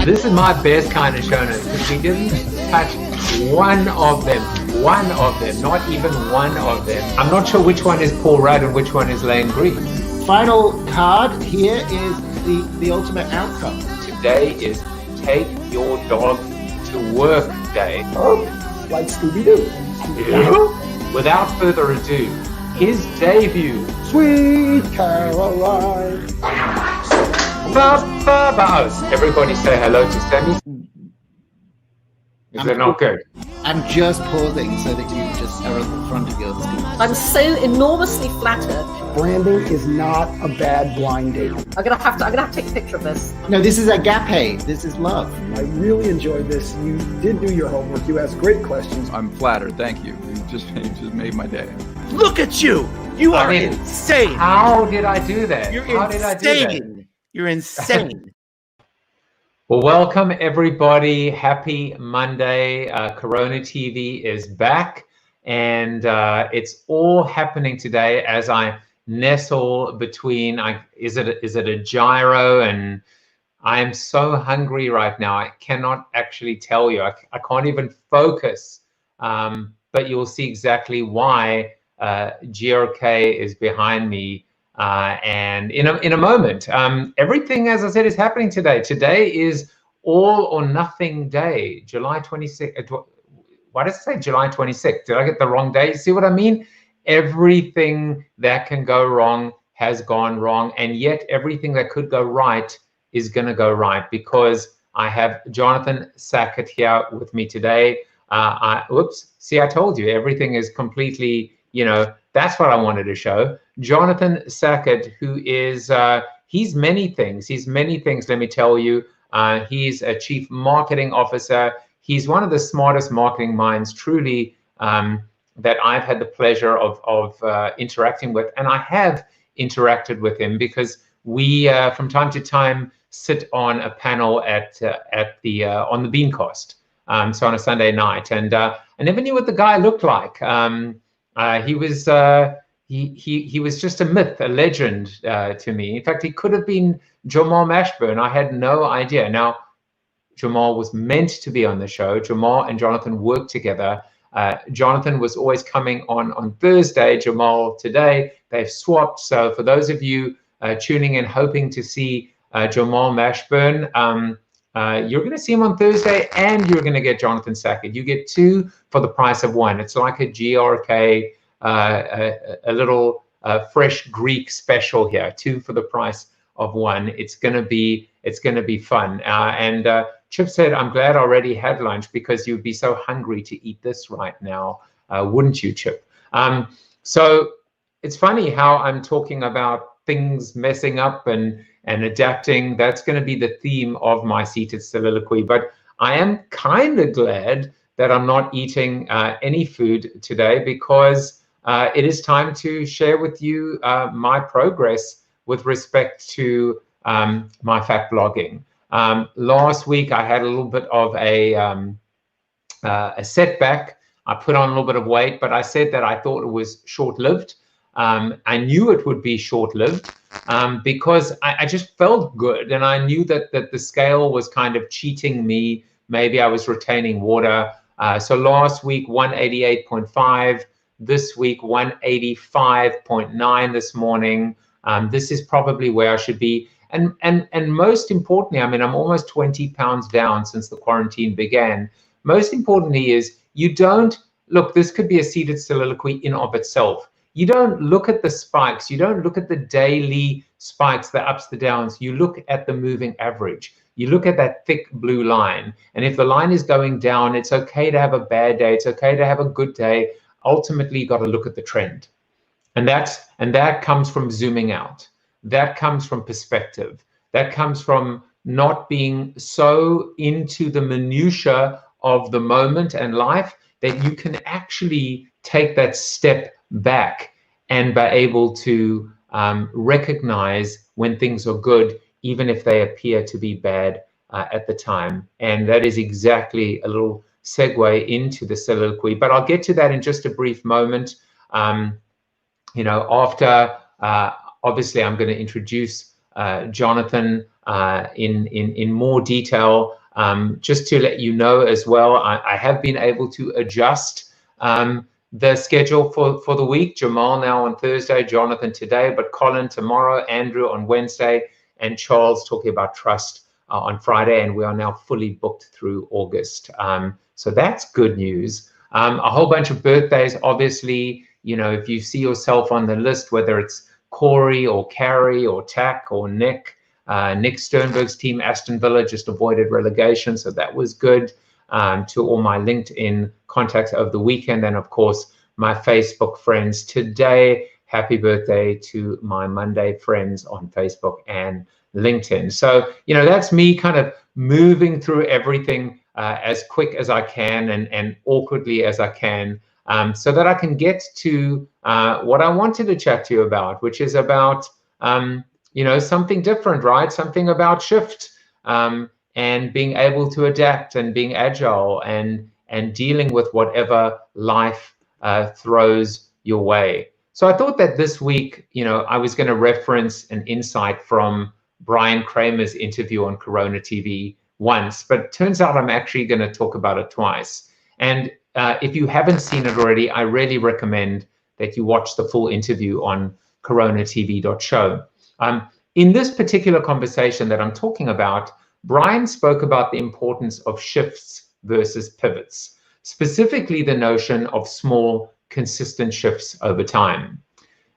This is my best kind of show notes because we didn't touch one of them, not even one of them. I'm not sure which one is Paul Rudd and which one is Lane Green. Final card here is the ultimate outcome. Today is Take Your Dog to Work Day. Oh, like Scooby-Doo. Yeah. Without further ado, his debut. Sweet Caroline. Everybody say hello to Sammy. Is it not good? I'm just pausing so that you just are at the front of your screen. I'm so enormously flattered. Branding is not a bad blind date. I'm gonna have to take a picture of this. No, this is agape. This is love. I really enjoyed this. You did do your homework. You asked great questions. I'm flattered. Thank you. You just made my day. Look at you! You are insane. How did I do that? You're how insane. Did I do that? You're insane. Well, welcome everybody. Happy Monday. CoronaTV is back, and it's all happening today as I nestle between. Is it a gyro? And I am so hungry right now. I cannot actually tell you. I can't even focus. But you'll see exactly why GRK is behind me. And in a moment, everything, as I said, is happening today. Today is all or nothing day, July 26th. Why does it say July 26th? Did I get the wrong day? See what I mean? Everything that can go wrong has gone wrong, and yet everything that could go right is going to go right because I have Jonathan Sackett here with me today. See, I told you, everything is completely, that's what I wanted to show. Jonathan Sackett, who is, he's many things. He's many things, let me tell you. He's a chief marketing officer. He's one of the smartest marketing minds, truly, that I've had the pleasure of interacting with. And I have interacted with him because we, from time to time, sit on a panel on the Beancast. So on a Sunday night. And I never knew what the guy looked like. He was just a myth, a legend to me. In fact, he could have been Jamal Mashburn. I had no idea. Now, Jamal was meant to be on the show. Jamal and Jonathan worked together. Jonathan was always coming on Thursday. Jamal today. They've swapped. So for those of you tuning in, hoping to see Jamal Mashburn, you're going to see him on Thursday, and you're going to get Jonathan Sackett. You get two for the price of one. It's like a GRK, a little fresh Greek special here. Two for the price of one. It's going to be fun. And Chip said, "I'm glad I already had lunch because you'd be so hungry to eat this right now, wouldn't you, Chip?" So it's funny how I'm talking about things messing up and adapting. That's going to be the theme of my seated soliloquy. But I am kind of glad that I'm not eating any food today because it is time to share with you my progress with respect to my fact blogging. Last week, I had a little bit of a setback. I put on a little bit of weight, but I said that I thought it was short-lived. I knew it would be short-lived because I just felt good, and I knew that the scale was kind of cheating me. Maybe I was retaining water. So last week, 188.5. this week, 185.9 this morning. This is probably where I should be. And most importantly, I mean, I'm almost 20 pounds down since the quarantine began. Most importantly is you don't look, this could be a seated soliloquy in of itself. You don't look at the spikes. You don't look at the daily spikes, the ups, the downs. You look at the moving average. You look at that thick blue line. And if the line is going down, it's okay to have a bad day. It's okay to have a good day. Ultimately, you got to look at the trend. And that comes from zooming out. That comes from perspective. That comes from not being so into the minutia of the moment and life that you can actually take that step back and be able to recognize when things are good, even if they appear to be bad at the time. And that is exactly a little segue into the soliloquy, but I'll get to that in just a brief moment. You know, after obviously I'm going to introduce Jonathan in more detail. Just to let you know as well, I have been able to adjust the schedule for the week. Jamal now on Thursday, Jonathan today, but Colin tomorrow, Andrew on Wednesday, and Charles talking about trust on Friday, and we are now fully booked through August. So that's good news. A whole bunch of birthdays, obviously. You know, if you see yourself on the list, whether it's Corey or Carrie or Tack or Nick, Nick Sternberg's team, Aston Villa, just avoided relegation, so that was good. To all my LinkedIn contacts over the weekend, and of course my Facebook friends today. Happy birthday to my Monday friends on Facebook and LinkedIn. So, you know, that's me kind of moving through everything as quick as I can and awkwardly as I can, so that I can get to what I wanted to chat to you about, which is about, you know, something different, right? Something about shift and being able to adapt and being agile and dealing with whatever life throws your way. So I thought that this week, you know, I was going to reference an insight from Brian Kramer's interview on Corona TV once, but it turns out I'm actually going to talk about it twice. And if you haven't seen it already, I really recommend that you watch the full interview on coronatv.show. In this particular conversation that I'm talking about, Brian spoke about the importance of shifts versus pivots, specifically the notion of small, consistent shifts over time.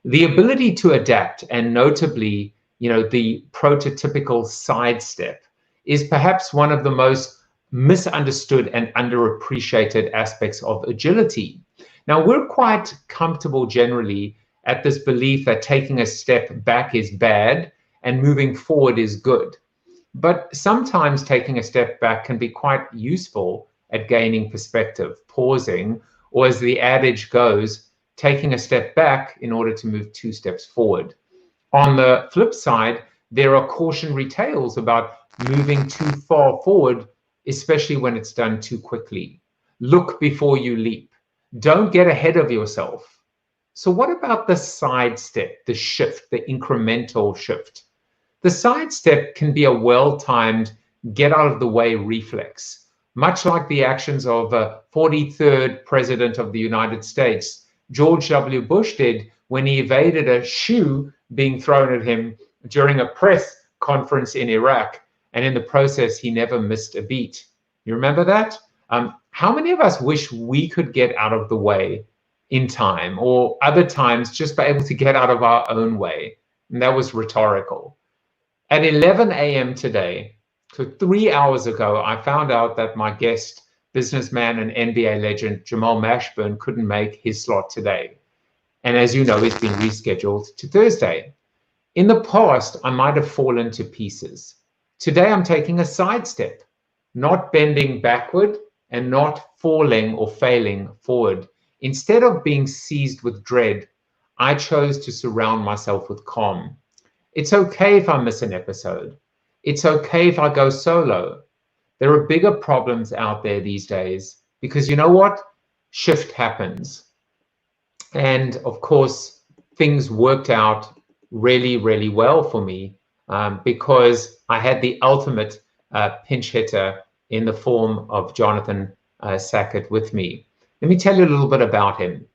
The ability to adapt, and notably, you know, the prototypical sidestep, is perhaps one of the most misunderstood and underappreciated aspects of agility. Now, we're quite comfortable generally at this belief that taking a step back is bad and moving forward is good. But sometimes taking a step back can be quite useful at gaining perspective, pausing, or as the adage goes, taking a step back in order to move 2 steps forward. On the flip side, there are cautionary tales about moving too far forward, especially when it's done too quickly. Look before you leap. Don't get ahead of yourself. So what about the sidestep, the shift, the incremental shift? The sidestep can be a well-timed get out of the way reflex, much like the actions of the 43rd President of the United States, George W. Bush, did when he evaded a shoe being thrown at him during a press conference in Iraq. And in the process, he never missed a beat. You remember that? How many of us wish we could get out of the way in time, or other times just be able to get out of our own way? And that was rhetorical. At 11 a.m. today, so 3 hours ago, I found out that my guest, businessman and NBA legend Jamal Mashburn, couldn't make his slot today. And as you know, it's been rescheduled to Thursday. In the past, I might have fallen to pieces. Today, I'm taking a sidestep, not bending backward and not falling or failing forward. Instead of being seized with dread, I chose to surround myself with calm. It's okay if I miss an episode. It's okay if I go solo. There are bigger problems out there these days because you know what? Shift happens. And of course, things worked out really, really well for me because I had the ultimate pinch hitter in the form of Jonathan Sackett with me. Let me tell you a little bit about him.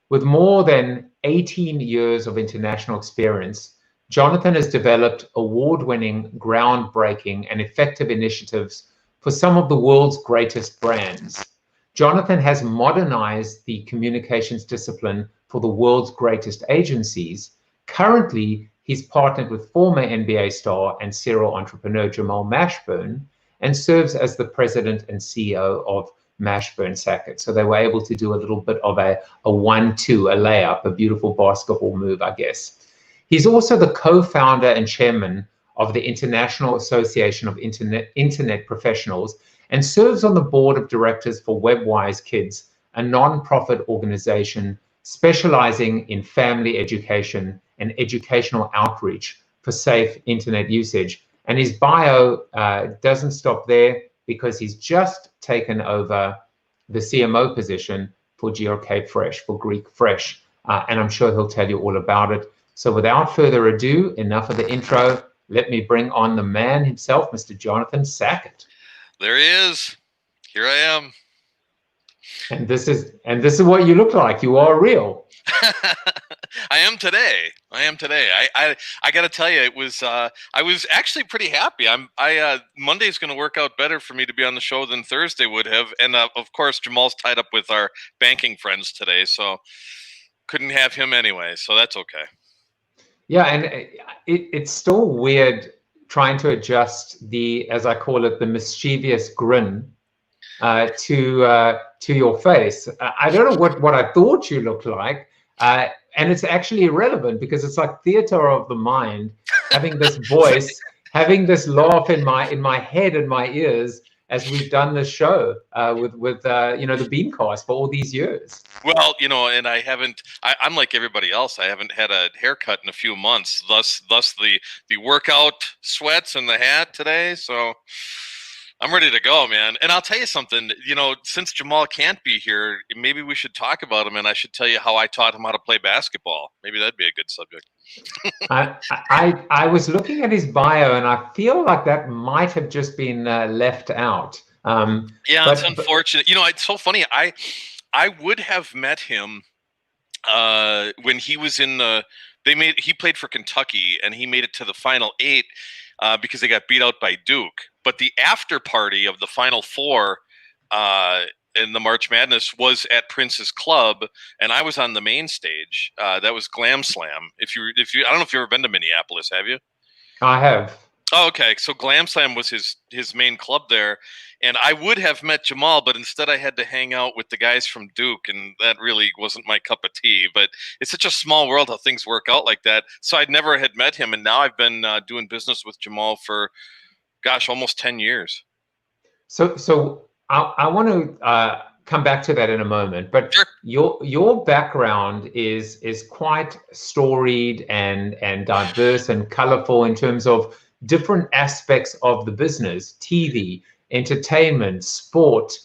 With more than 18 years of international experience, Jonathan has developed award-winning, groundbreaking, and effective initiatives for some of the world's greatest brands. Jonathan has modernized the communications discipline for the world's greatest agencies. Currently, he's partnered with former NBA star and serial entrepreneur Jamal Mashburn and serves as the president and CEO of Mashburn Sackett. So they were able to do a little bit of a 1-2, a layup, a beautiful basketball move, I guess. He's also the co-founder and chairman of the International Association of Internet Professionals and serves on the board of directors for WebWise Kids, a non-profit organization specializing in family education and educational outreach for safe internet usage. And his bio doesn't stop there, because he's just taken over the CMO position for GRK Fresh, for Greek Fresh. And I'm sure he'll tell you all about it. So without further ado, enough of the intro. Let me bring on the man himself, Mr. Jonathan Sackett. There he is. Here I am. And this is what you look like. You are real. I am today. I got to tell you, it was I was actually pretty happy. Monday's going to work out better for me to be on the show than Thursday would have, and of course Jamal's tied up with our banking friends today, so couldn't have him anyway. So that's okay. Yeah, and it's still weird trying to adjust the, as I call it, the mischievous grin to your face. I don't know what I thought you looked like. And it's actually irrelevant, because it's like theater of the mind, having this voice, having this laugh in my head and my ears as we've done this show with the Beancast for all these years. Well, and I'm like everybody else. I haven't had a haircut in a few months. Thus the workout sweats and the hat today. So I'm ready to go, man. And I'll tell you something, since Jamal can't be here, maybe we should talk about him, and I should tell you how I taught him how to play basketball. Maybe that'd be a good subject. I was looking at his bio, and I feel like that might have just been left out. It's unfortunate. It's so funny. I would have met him when he was in he played for Kentucky, and he made it to the Final 8 because they got beat out by Duke. But the after party of the Final Four in the March Madness was at Prince's Club, and I was on the main stage. That was Glam Slam. I don't know if you've ever been to Minneapolis, have you? I have. Oh, okay. So Glam Slam was his main club there, and I would have met Jamal, but instead I had to hang out with the guys from Duke, and that really wasn't my cup of tea. But it's such a small world how things work out like that. So I'd never had met him, and now I've been doing business with Jamal for, gosh, almost 10 years. So I want to come back to that in a moment, but sure. Your background is quite storied and diverse and colorful in terms of different aspects of the business: TV, entertainment, sport.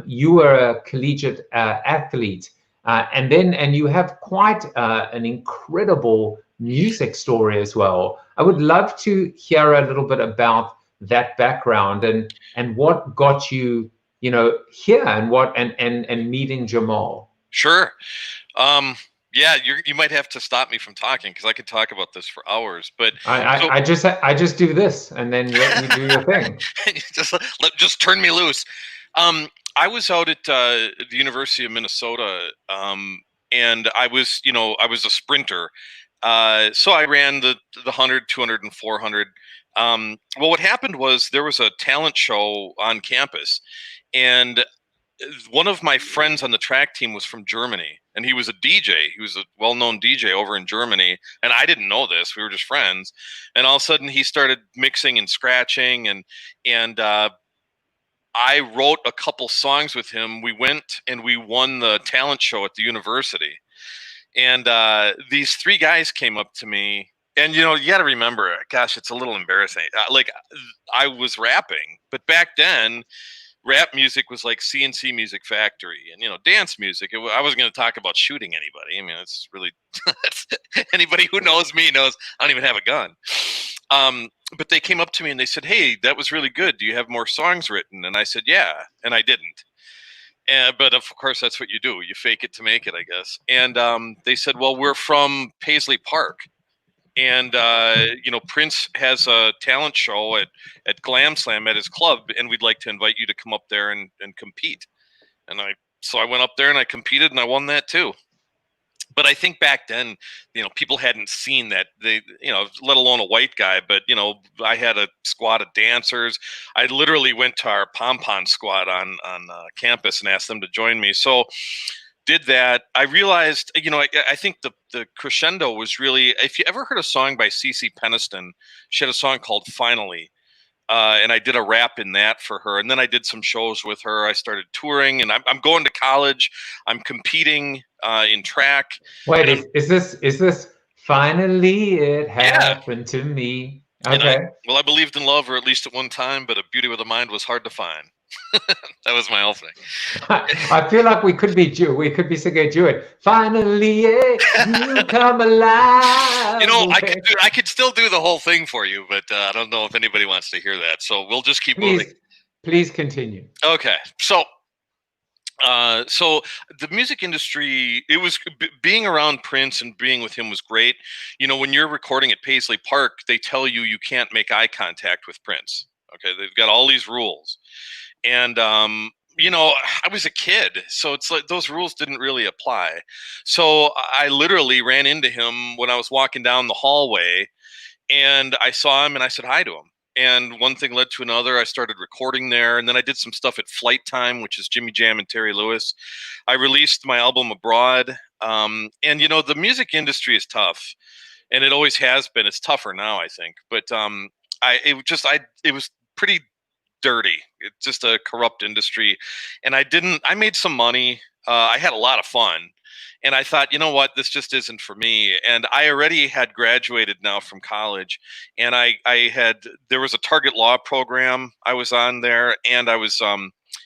You were a collegiate athlete, and you have quite an incredible music story as well. I would love to hear a little bit about that background and what got you here and meeting Jamal. Sure. Yeah, you might have to stop me from talking, because I could talk about this for hours. But I just do this, and then let you do your thing. just turn me loose. I was out at the University of Minnesota, and I was a sprinter. So I ran the 100, 200, and 400. Well, what happened was there was a talent show on campus, and one of my friends on the track team was from Germany, and he was a DJ. He was a well-known DJ over in Germany, and I didn't know this. We were just friends, and all of a sudden he started mixing and scratching, and I wrote a couple songs with him. We went and we won the talent show at the university, and these three guys came up to me. And, you got to remember, gosh, it's a little embarrassing. Like, I was rapping, but back then, rap music was like CNC Music Factory and, dance music. I wasn't going to talk about shooting anybody. I mean, it's really, anybody who knows me knows I don't even have a gun. But they came up to me and they said, "Hey, that was really good. Do you have more songs written?" And I said, "Yeah," and I didn't. But of course, that's what you do. You fake it to make it, I guess. And they said, well, we're from Paisley Park. And, Prince has a talent show at Glam Slam at his club, and we'd like to invite you to come up there and compete. So I went up there and I competed and I won that too. But I think back then, people hadn't seen that, let alone a white guy. But, I had a squad of dancers. I literally went to our pom-pom squad on campus and asked them to join me. So did that. I realized, I think the crescendo was really, if you ever heard a song by CeCe Peniston, she had a song called Finally. And I did a rap in that for her. And then I did some shows with her. I started touring, and I'm going to college. I'm competing in track. Wait, is this finally it happened to me? Okay. I believed in love, or at least at one time, but a beauty with a mind was hard to find. That was my whole thing. I feel like we could be singing a duet. Finally, you come alive. I could still do the whole thing for you, but I don't know if anybody wants to hear that. So we'll just keep moving. Please continue. Okay, so the music industry, it was being around Prince and being with him was great. When you're recording at Paisley Park, they tell you can't make eye contact with Prince. Okay, they've got all these rules. And, I was a kid, so it's like those rules didn't really apply. So I literally ran into him when I was walking down the hallway, and I saw him and I said hi to him. And one thing led to another. I started recording there, and then I did some stuff at Flight Time, which is Jimmy Jam and Terry Lewis. I released my album abroad. And, the music industry is tough, and it always has been. It's tougher now, I think. But it was pretty dirty. It's just a corrupt industry. And I made some money. I had a lot of fun. And I thought, you know what, this just isn't for me. And I already had graduated now from college. And there was a target law program I was on there. And I was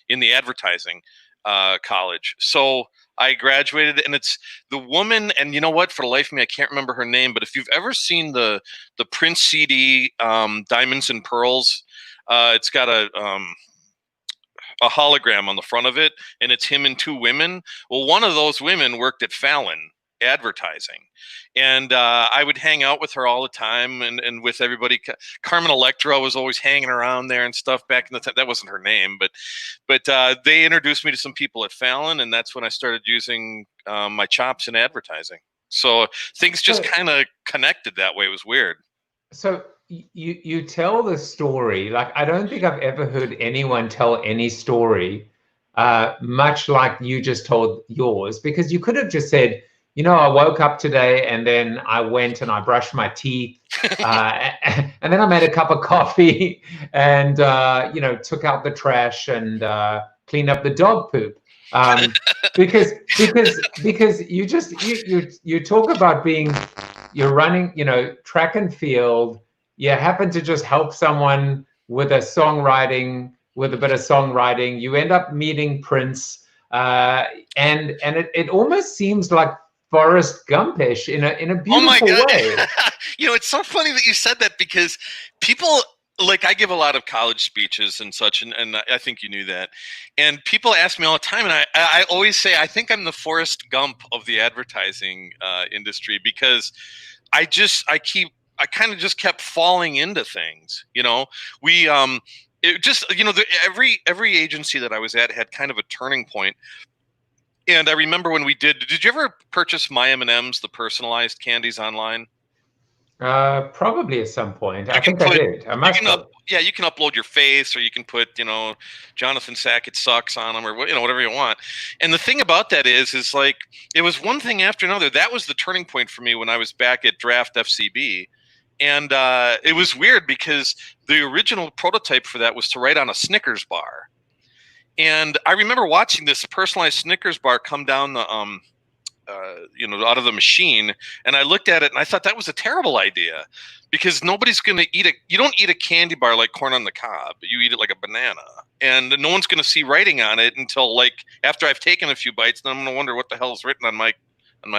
in the advertising college. So I graduated, and it's the woman, and you know what, for the life of me, I can't remember her name, but if you've ever seen the Prince CD, Diamonds and Pearls, it's got a hologram on the front of it, and it's him and two women. Well, one of those women worked at Fallon advertising, and I would hang out with her all the time, and with everybody. Carmen Electra was always hanging around there and stuff back in the time. That wasn't her name, but they introduced me to some people at Fallon, and that's when I started using my chops in advertising. So things just kind of connected that way. It was weird. So you tell the story, like I don't think I've ever heard anyone tell any story much like you just told yours, because you could have just said, I woke up today and then I went and I brushed my teeth and then I made a cup of coffee and took out the trash and cleaned up the dog poop. Because you talk about you're running, track and field. You happen to just help someone with a bit of songwriting. You end up meeting Prince, and it almost seems like Forrest Gumpish in a beautiful way. It's so funny that you said that, because people, like, I give a lot of college speeches and such, and I think you knew that. And people ask me all the time, and I always say I think I'm the Forrest Gump of the advertising industry, because I kind of just kept falling into things. Every agency that I was at had kind of a turning point. And I remember when did you ever purchase My M&M's, the personalized candies, online? Probably at some point. I think I did. I must have. Yeah, you can upload your face, or you can put, Jonathan Sackett sucks on them, or whatever you want. And the thing about that is like, it was one thing after another. That was the turning point for me when I was back at Draft FCB. And it was weird, because the original prototype for that was to write on a Snickers bar. And I remember watching this personalized Snickers bar come down the out of the machine, and I looked at it and I thought that was a terrible idea, because nobody's going to eat it. You don't eat a candy bar like corn on the cob. You eat it like a banana, and no one's going to see writing on it until like after I've taken a few bites, and I'm going to wonder what the hell is written on my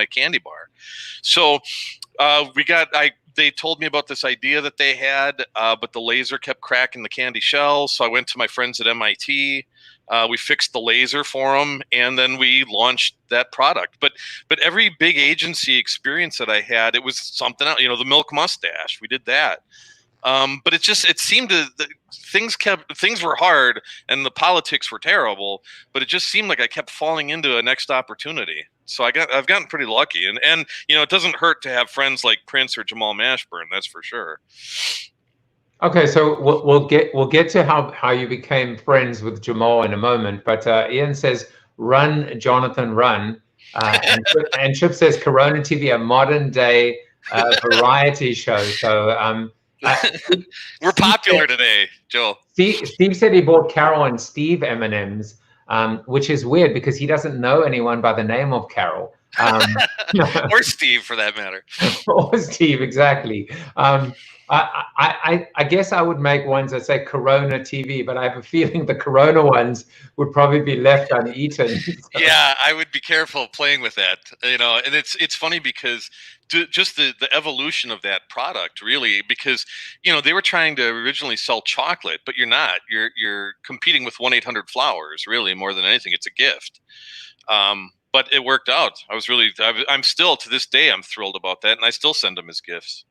candy bar. So they told me about this idea that they had, but the laser kept cracking the candy shell. So I went to my friends at MIT. We fixed the laser for them, and then we launched that product. But every big agency experience that I had, it was something else. The milk mustache, we did that. But it seemed things were hard and the politics were terrible, but it just seemed like I kept falling into a next opportunity. So I've gotten pretty lucky, and it doesn't hurt to have friends like Prince or Jamal Mashburn, that's for sure. Okay, so we'll get to how you became friends with Jamal in a moment, but Ian says, "Run, Jonathan, run," and Chip says, "CoronaTV, a modern day variety show." So we're popular today, Joe. Steve said he bought Carol and Steve M&Ms, which is weird because he doesn't know anyone by the name of Carol. Or Steve, for that matter. Or Steve, exactly. I guess I would make ones that say Corona TV, but I have a feeling the Corona ones would probably be left uneaten. So. Yeah, I would be careful playing with that. And it's funny because just the evolution of that product, really, because they were trying to originally sell chocolate, but you're not. You're competing with 1-800-Flowers, really, more than anything. It's a gift. But it worked out. I'm still, to this day, I'm thrilled about that, and I still send them as gifts.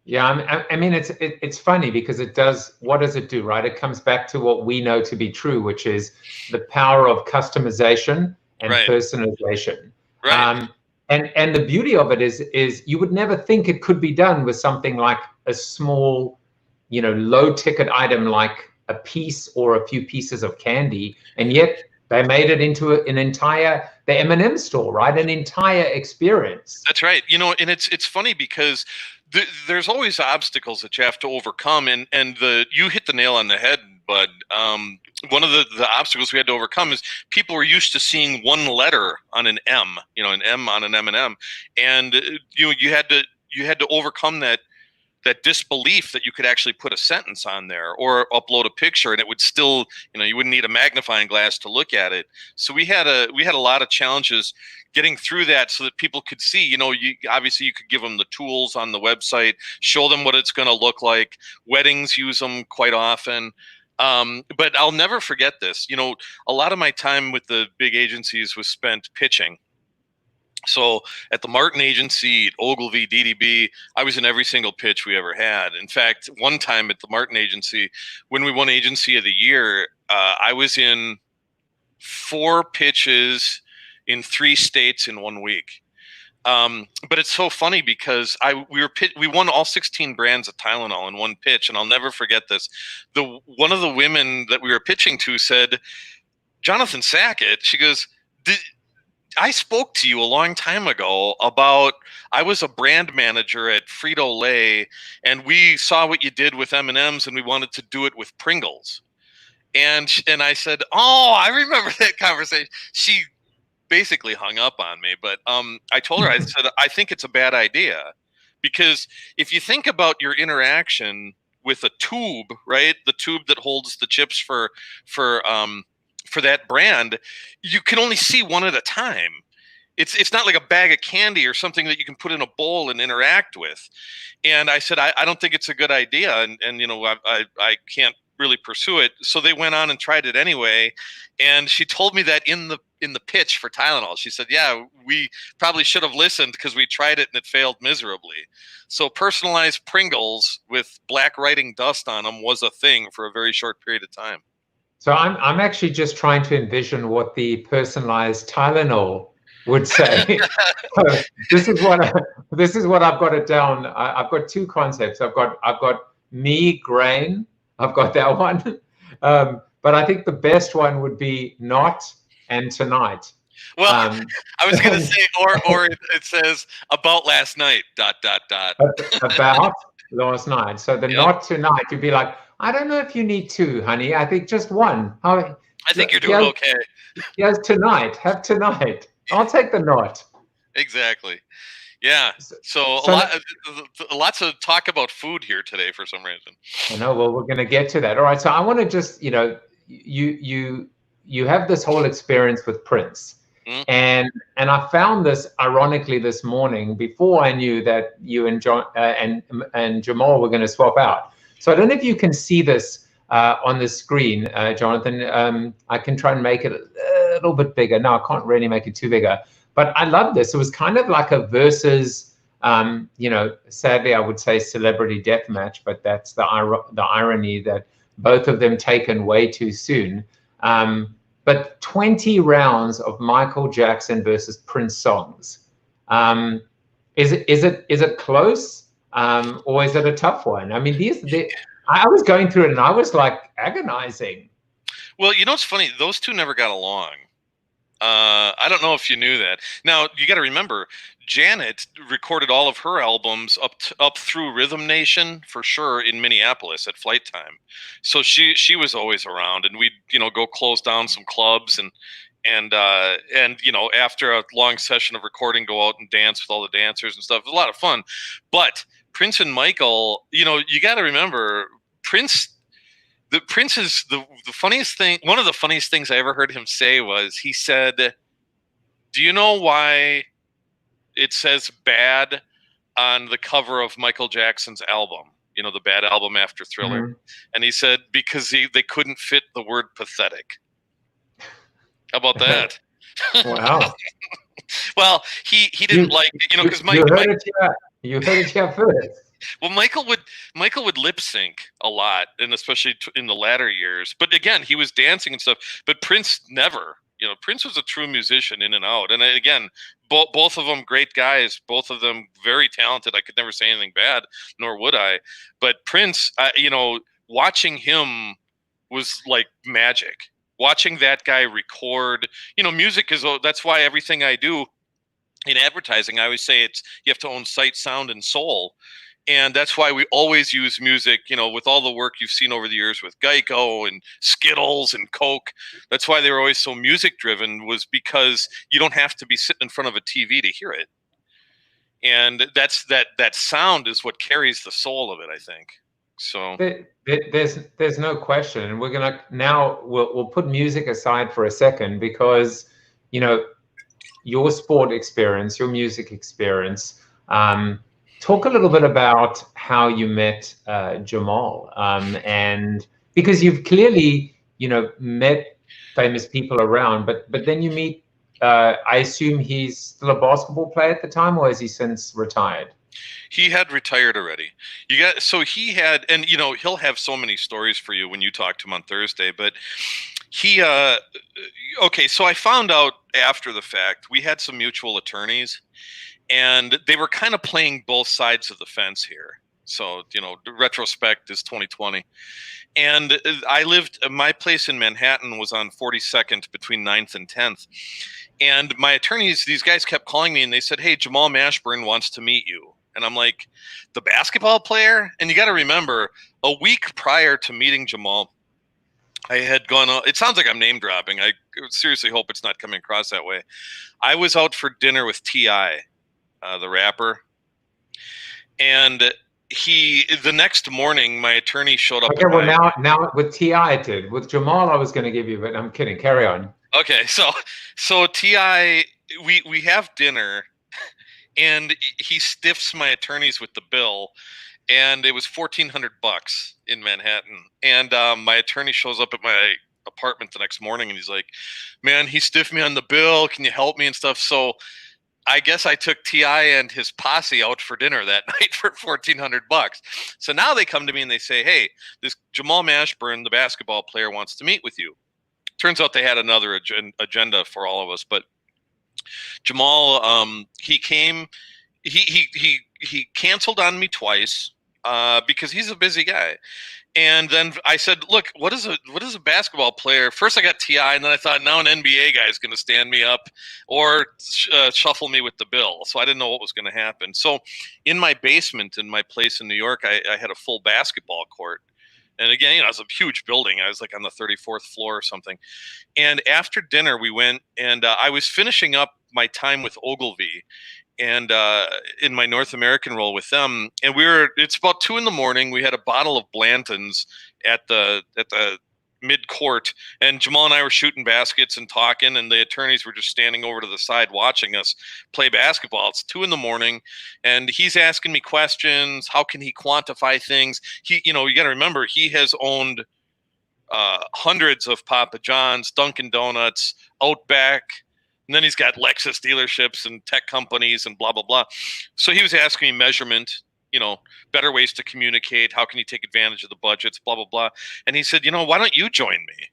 Yeah, I mean, it's funny because what does it do, right? It comes back to what we know to be true, which is the power of customization and personalization. Right. And the beauty of it is you would never think it could be done with something like a small, low ticket item like a piece or a few pieces of candy, and yet they made it into the M&M store, right? An entire experience. That's right. And it's funny because there's always obstacles that you have to overcome, and you hit the nail on the head, Bud. One of the obstacles we had to overcome is people were used to seeing one letter on an M, an M on an M&M, and you had to overcome that disbelief that you could actually put a sentence on there or upload a picture and it would still, you wouldn't need a magnifying glass to look at it. So we had a lot of challenges getting through that so that people could see, obviously you could give them the tools on the website, show them what it's going to look like. Weddings use them quite often. But I'll never forget this. A lot of my time with the big agencies was spent pitching. So at the Martin Agency, at Ogilvy, DDB, I was in every single pitch we ever had. In fact, one time at the Martin Agency, when we won Agency of the Year, I was in 4 pitches in 3 states in 1 week. But it's so funny because we won all 16 brands of Tylenol in one pitch, and I'll never forget this. One of the women that we were pitching to said, "Jonathan Sackett," she goes, "I spoke to you a long time ago about I was a brand manager at Frito-Lay, and we saw what you did with M&Ms, and we wanted to do it with Pringles." And I said, "Oh, I remember that conversation." She basically hung up on me, but I told her, I said, "I think it's a bad idea, because if you think about your interaction with a tube, right, the tube that holds the chips for that brand, you can only see one at a time. It's not like a bag of candy or something that you can put in a bowl and interact with." And I said, I don't think it's a good idea, and I can't really pursue it. So they went on and tried it anyway, and she told me that in the pitch for Tylenol, she said, "Yeah, we probably should have listened because we tried it and it failed miserably." So personalized Pringles with black writing dust on them was a thing for a very short period of time. So I'm actually just trying to envision what the personalized Tylenol would say. So this is what I've got it down. I've got 2 concepts. I've got migraine. I've got that one. But I think the best one would be not and tonight. Well, I was going to say, or it says about last night, ... About last night. So the not tonight, you'd be like, "I don't know if you need 2, honey. I think just 1. I think you're doing okay. Yes, tonight. Have tonight. I'll take the not." Exactly. Yeah. So lots of talk about food here today for some reason. I know. Well, we're going to get to that. All right. So I want to just, you have this whole experience with Prince. And I found this ironically this morning before I knew that you and Jamal were going to swap out. So I don't know if you can see this on the screen, Jonathan. I can try and make it a little bit bigger. No, I can't really make it too bigger. But I love this. It was kind of like a versus, sadly I would say celebrity deathmatch, but that's the irony that both of them taken way too soon. But 20 rounds of Michael Jackson versus Prince songs. Is it close, or is it a tough one? I mean, I was going through it and I was like agonizing. Well, you know what's funny? Those two never got along. I don't know if you knew that. Now you got to remember, Janet recorded all of her albums up through Rhythm Nation for sure in Minneapolis at Flight Time. So she was always around, and we'd go close down some clubs and after a long session of recording, go out and dance with all the dancers and stuff. It was a lot of fun. But Prince and Michael, you got to remember Prince. The Prince is the funniest thing. One of the funniest things I ever heard him say was, he said, "Do you know why it says bad on the cover of Michael Jackson's album? The Bad album after Thriller." Mm-hmm. And he said, because they couldn't fit the word pathetic. How about that? Wow. Well, he didn't because you heard it here first. Well, Michael would lip sync a lot, and especially in the latter years. But again, he was dancing and stuff. But Prince never. Prince was a true musician in and out. And again, both of them great guys. Both of them very talented. I could never say anything bad, nor would I. But Prince, watching him was like magic. Watching that guy record, music that's why everything I do in advertising, I always say you have to own sight, sound, and soul. And that's why we always use music, with all the work you've seen over the years with Geico and Skittles and Coke. That's why they were always so music driven, was because you don't have to be sitting in front of a TV to hear it. And that sound is what carries the soul of it, I think. So there's no question. And we're going to now we'll put music aside for a second, because, your sport experience, your music experience, talk a little bit about how you met Jamal, and because you've clearly, met famous people around, but then you meet. I assume he's still a basketball player at the time, or has he since retired? He had retired already. He had, and he'll have so many stories for you when you talk to him on Thursday. But he, okay, so I found out after the fact, we had some mutual attorneys, and they were kind of playing both sides of the fence here. So, the retrospect is 2020. And my place in Manhattan was on 42nd between 9th and 10th. And my attorneys, these guys kept calling me and they said, "Hey, Jamal Mashburn wants to meet you." And I'm like, "The basketball player?" And you got to remember, a week prior to meeting Jamal, I had gone out. It sounds like I'm name dropping. I seriously hope it's not coming across that way. I was out for dinner with T.I., the rapper. And the next morning, my attorney showed up. Okay, well, now with T.I. it did. With Jamal, I was going to give you, but I'm kidding. Carry on. Okay, so T.I., we have dinner, and he stiffs my attorneys with the bill, and it was $1,400 in Manhattan. And my attorney shows up at my apartment the next morning, and he's like, "Man, he stiffed me on the bill. Can you help me and stuff?" So I guess I took T.I. and his posse out for dinner that night for $1,400. So now they come to me and they say, "Hey, this Jamal Mashburn, the basketball player, wants to meet with you." Turns out they had another agenda for all of us, but Jamal, he came, he canceled on me twice because he's a busy guy. And then I said, "Look, what is a basketball player?" First I got T.I., and then I thought, now an NBA guy is going to stand me up or shuffle me with the bill. So I didn't know what was going to happen. So in my basement in my place in New York, I had a full basketball court. And again, it was a huge building. I was like on the 34th floor or something. And after dinner, we went, and I was finishing up my time with Ogilvy, and in my North American role with them. And it's about 2 a.m. We had a bottle of Blanton's at the mid-court, and Jamal and I were shooting baskets and talking, and the attorneys were just standing over to the side watching us play basketball. It's 2 a.m, and he's asking me questions. How can he quantify things? You got to remember, he has owned hundreds of Papa John's, Dunkin' Donuts, Outback, and then he's got Lexus dealerships and tech companies and blah, blah, blah. So he was asking me measurement, better ways to communicate. How can you take advantage of the budgets, blah, blah, blah. And he said, why don't you join me?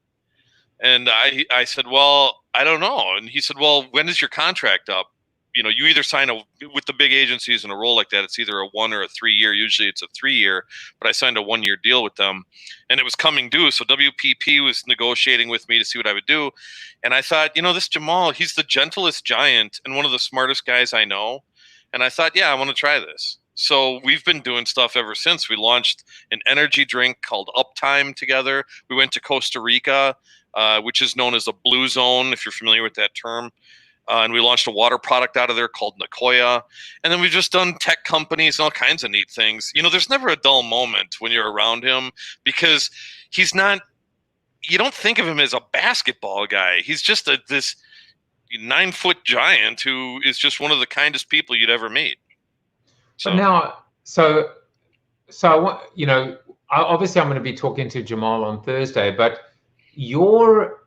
And I said, well, I don't know. And he said, well, when is your contract up? You either sign with the big agencies in a role like that, it's either a 1 or a 3 year. Usually it's a 3 year, but I signed a 1 year deal with them and it was coming due. So WPP was negotiating with me to see what I would do. And I thought, this Jamal, he's the gentlest giant and one of the smartest guys I know. And I thought, yeah, I want to try this. So we've been doing stuff ever since. We launched an energy drink called Uptime together. We went to Costa Rica, which is known as a blue zone, if you're familiar with that term. And we launched a water product out of there called Nicoya. And then we've just done tech companies and all kinds of neat things. There's never a dull moment when you're around him because he's not, you don't think of him as a basketball guy. He's just this 9-foot giant who is just one of the kindest people you'd ever meet. So but now, so I want, obviously I'm going to be talking to Jamal on Thursday, but your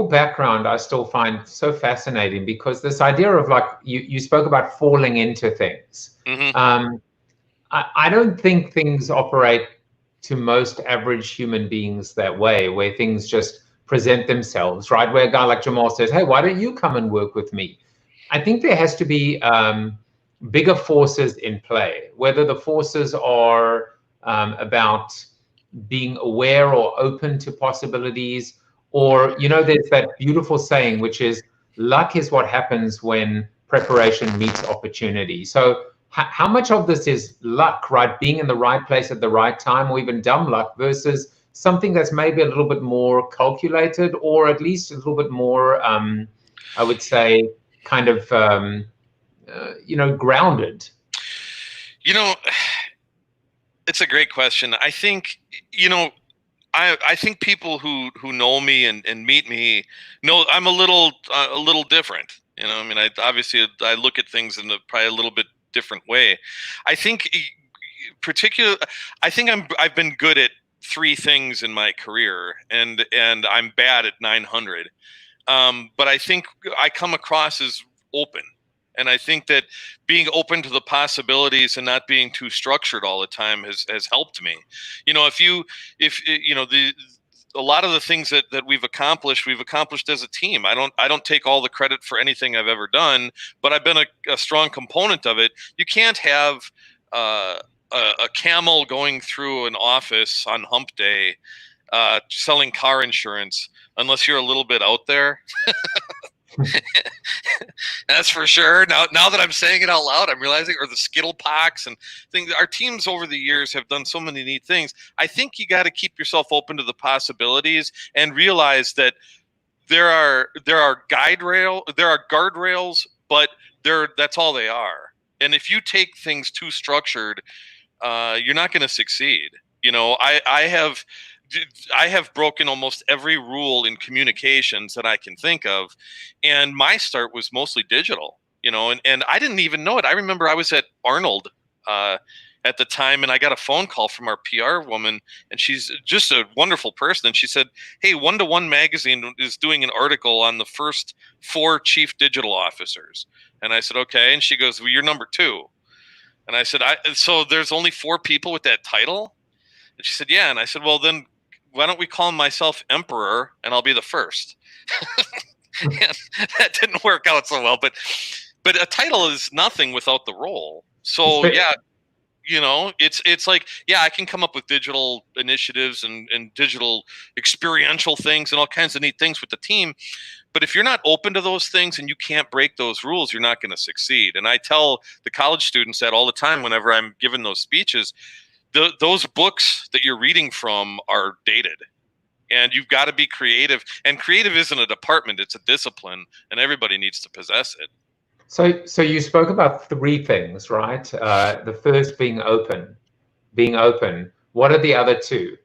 background I still find so fascinating because this idea of like you spoke about falling into things. Mm-hmm. I don't think things operate to most average human beings that way, where things just present themselves, right? Where a guy like Jamal says, hey, why don't you come and work with me? I think there has to be bigger forces in play, whether the forces are about being aware or open to possibilities, or, there's that beautiful saying, which is luck is what happens when preparation meets opportunity. So how much of this is luck, right? Being in the right place at the right time, or even dumb luck, versus something that's maybe a little bit more calculated, or at least a little bit more, I would say, kind of, grounded? It's a great question. I think, I think people who know me and meet me know I'm a little different. I look at things in probably a little bit different way. I think I've been good at 3 things in my career, and I'm bad at 900. But I think I come across as open. And I think that being open to the possibilities and not being too structured all the time has helped me. A lot of the things that we've accomplished as a team. I don't take all the credit for anything I've ever done, but I've been a strong component of it. You can't have a camel going through an office on hump day selling car insurance unless you're a little bit out there. That's for sure. Now that I'm saying it out loud, I'm realizing, or the Skittle Pox and things. Our teams over the years have done so many neat things. I think you got to keep yourself open to the possibilities and realize that there are guardrails, but that's all they are. And if you take things too structured, you're not going to succeed. I have broken almost every rule in communications that I can think of. And my start was mostly digital, and I didn't even know it. I remember I was at Arnold at the time, and I got a phone call from our PR woman, and she's just a wonderful person. And she said, hey, 1 to 1 magazine is doing an article on the first 4 chief digital officers. And I said, okay. And she goes, well, you're number 2. And I said, so there's only 4 people with that title? And she said, yeah. And I said, well, then why don't we call myself Emperor and I'll be the first? And that didn't work out so well, but a title is nothing without the role. So yeah, it's like, yeah, I can come up with digital initiatives and digital experiential things and all kinds of neat things with the team. But if you're not open to those things and you can't break those rules, you're not going to succeed. And I tell the college students that all the time whenever I'm giving those speeches. Those books that you're reading from are dated, and you've got to be creative. And creative isn't a department; it's a discipline, and everybody needs to possess it. So you spoke about 3 things, right? The first being open. What are the other 2?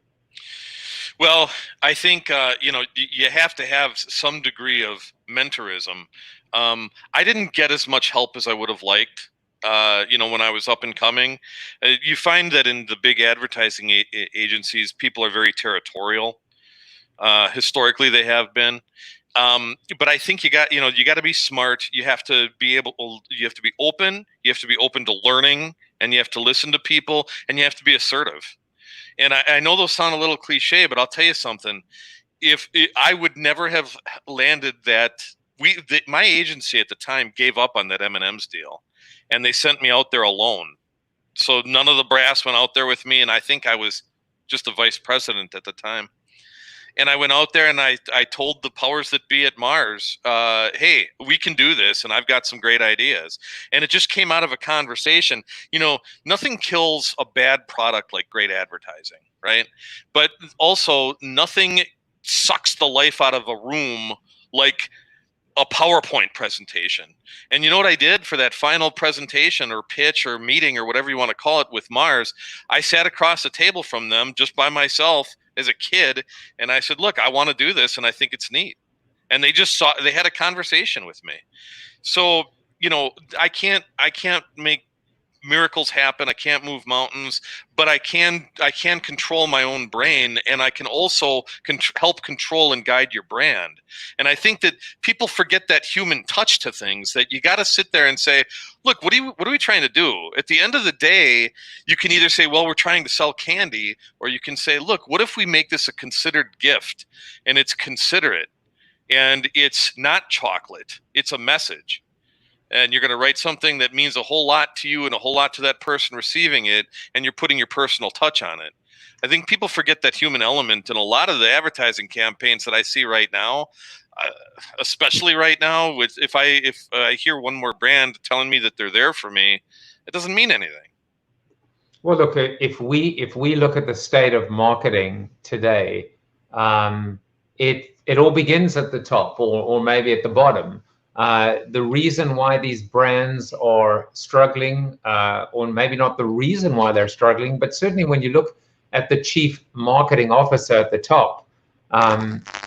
Well, I think you have to have some degree of mentorism. I didn't get as much help as I would have liked. When I was up and coming, you find that in the big advertising agencies, people are very territorial. Historically, they have been. But I think you got to be smart. You have to be open. You have to be open to learning, and you have to listen to people, and you have to be assertive. And I know those sound a little cliche, but I'll tell you something. I would never have landed that. My agency at the time gave up on that M&M's deal, and they sent me out there alone. So none of the brass went out there with me, and I think I was just the vice president at the time. And I went out there and I told the powers that be at Mars, hey, we can do this, and I've got some great ideas. And it just came out of a conversation. Nothing kills a bad product like great advertising, right? But also nothing sucks the life out of a room like a PowerPoint presentation. And you know what I did for that final presentation or pitch or meeting or whatever you want to call it with Mars? I sat across the table from them just by myself as a kid, and I said, look, I want to do this, and I think it's neat. And they had a conversation with me. So, I can't make miracles happen. I can't move mountains, but I can control my own brain, and I can also help control and guide your brand. And I think that people forget that human touch to things, that you got to sit there and say, look, what are we trying to do? At the end of the day, you can either say, well, we're trying to sell candy, or you can say, look, what if we make this a considered gift, and it's considerate, and it's not chocolate, it's a message. And you're going to write something that means a whole lot to you and a whole lot to that person receiving it, and you're putting your personal touch on it. I think people forget that human element, and a lot of the advertising campaigns that I see right now, especially right now, if I hear one more brand telling me that they're there for me, it doesn't mean anything. Well, look, if we look at the state of marketing today, it all begins at the top or maybe at the bottom. The reason why these brands are struggling, or maybe not the reason why they're struggling, but certainly when you look at the chief marketing officer at the top,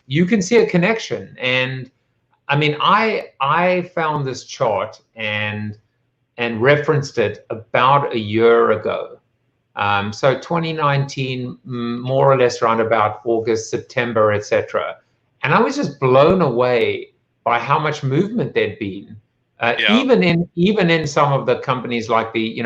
you can see a connection. And I mean, I found this chart and referenced it about a year ago. So 2019, more or less around about August, September, etc. And I was just blown away by how much movement there'd been, even in some of the companies like the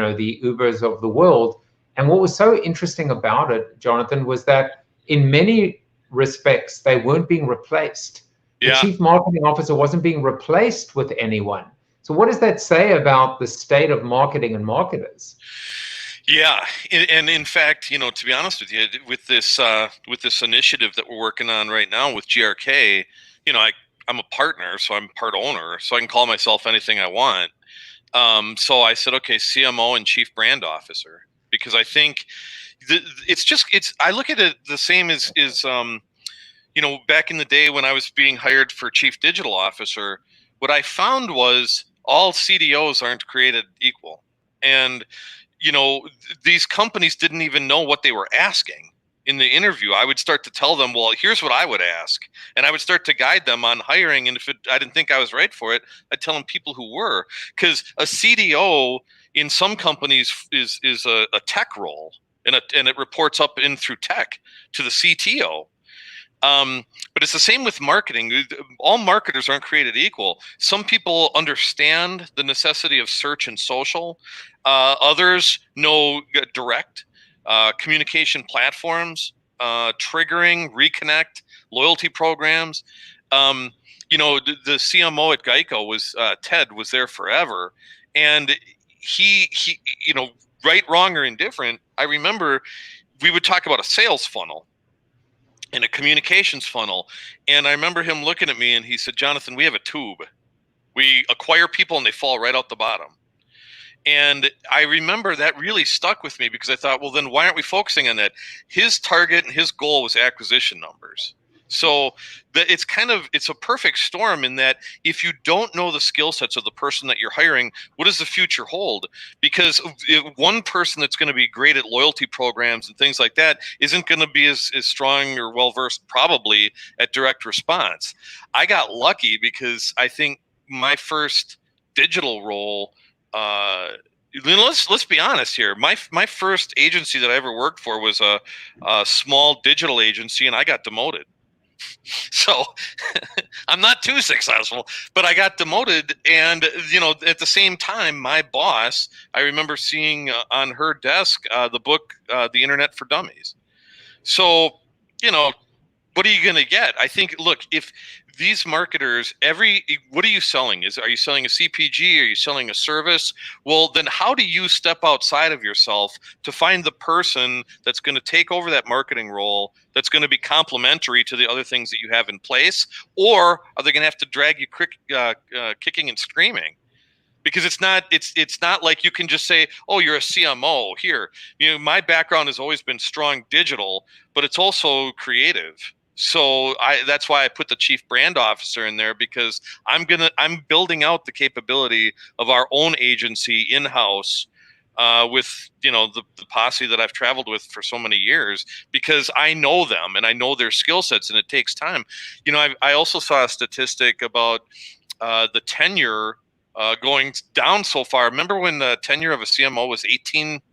Ubers of the world. And what was so interesting about it, Jonathan, was that in many respects they weren't being replaced. The chief marketing officer wasn't being replaced with anyone. So what does that say about the state of marketing and marketers? Yeah, and in fact, to be honest with you, with this initiative that we're working on right now with GRK, I'm a partner, so I'm part owner, so I can call myself anything I want. So I said, okay, CMO and Chief Brand Officer, because I think I look at it the same as back in the day when I was being hired for Chief Digital Officer, what I found was all CDOs aren't created equal. And, these companies didn't even know what they were asking. In the interview, I would start to tell them, well, here's what I would ask. And I would start to guide them on hiring. And if I didn't think I was right for it, I'd tell them people who were. Because a CDO in some companies is a tech role, and it reports up in through tech to the CTO. But it's the same with marketing. All marketers aren't created equal. Some people understand the necessity of search and social. Others know direct. Communication platforms, triggering, reconnect, loyalty programs. The CMO at Geico was Ted was there forever, and he right, wrong, or indifferent. I remember we would talk about a sales funnel and a communications funnel, and I remember him looking at me and he said, "Jonathan, we have a tube. We acquire people and they fall right out the bottom." And I remember that really stuck with me because I thought, well, then why aren't we focusing on that? His target and his goal was acquisition numbers. So it's a perfect storm in that if you don't know the skill sets of the person that you're hiring, what does the future hold? Because one person that's going to be great at loyalty programs and things like that isn't going to be as strong or well-versed probably at direct response. I got lucky because I think my first digital role, let's be honest here. My first agency that I ever worked for was a small digital agency, and I got demoted. So I'm not too successful, but I got demoted. And, at the same time, my boss, I remember seeing on her desk the book, The Internet for Dummies. So, what are you going to get? I think, look, if these marketers, what are you selling? Are you selling a CPG? Are you selling a service? Well, then how do you step outside of yourself to find the person that's going to take over that marketing role, that's going to be complementary to the other things that you have in place? Or are they going to have to drag you kicking and screaming? Because it's not like you can just say, oh, you're a CMO here. My background has always been strong digital, but it's also creative. So that's why I put the chief brand officer in there, because I'm building out the capability of our own agency in-house with the posse that I've traveled with for so many years, because I know them and I know their skill sets, and it takes time. I also saw a statistic about the tenure going down so far. Remember when the tenure of a CMO was 18